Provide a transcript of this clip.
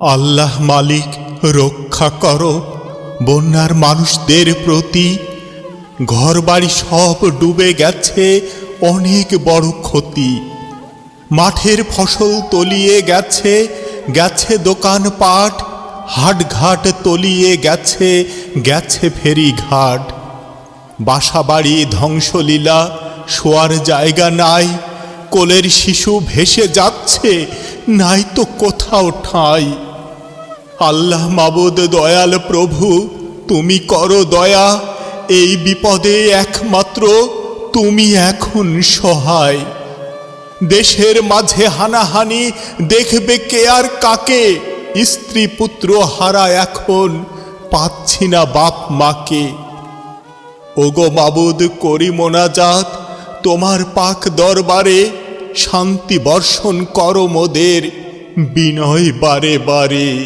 আল্লাহ মালিক, রক্ষা করো বন্যার মানুষদের প্রতি। ঘরবাড়ি সব ডুবে গেছে, অনেক বড় ক্ষতি। মাঠের ফসল তলিয়ে গেছে, গেছে দোকানপাট। হাটঘাট তলিয়ে গেছে, গেছে ফেরিঘাট। বাসাবাড়ি ধ্বংসলীলা, শোয়ার জায়গা নাই। কোলের শিশু ভেসে যাচ্ছে, নাই তো কোথাও ঠাঁই। আল্লাহ মাবুদ দয়াল প্রভু, তুমি করো দয়া। এই বিপদে একমাত্র তুমি এখন সহায়। দেশের মাঝে হানাহানি, দেখবে কে আর কাকে। স্ত্রী পুত্র হারা এখন, পাচ্ছি না বাপ মাকে। ওগো মাবুদ, করি মোনাজাত তোমার পাক দরবারে। শান্তি বর্ষণ করো মোদের, বিনয় বারে বারে।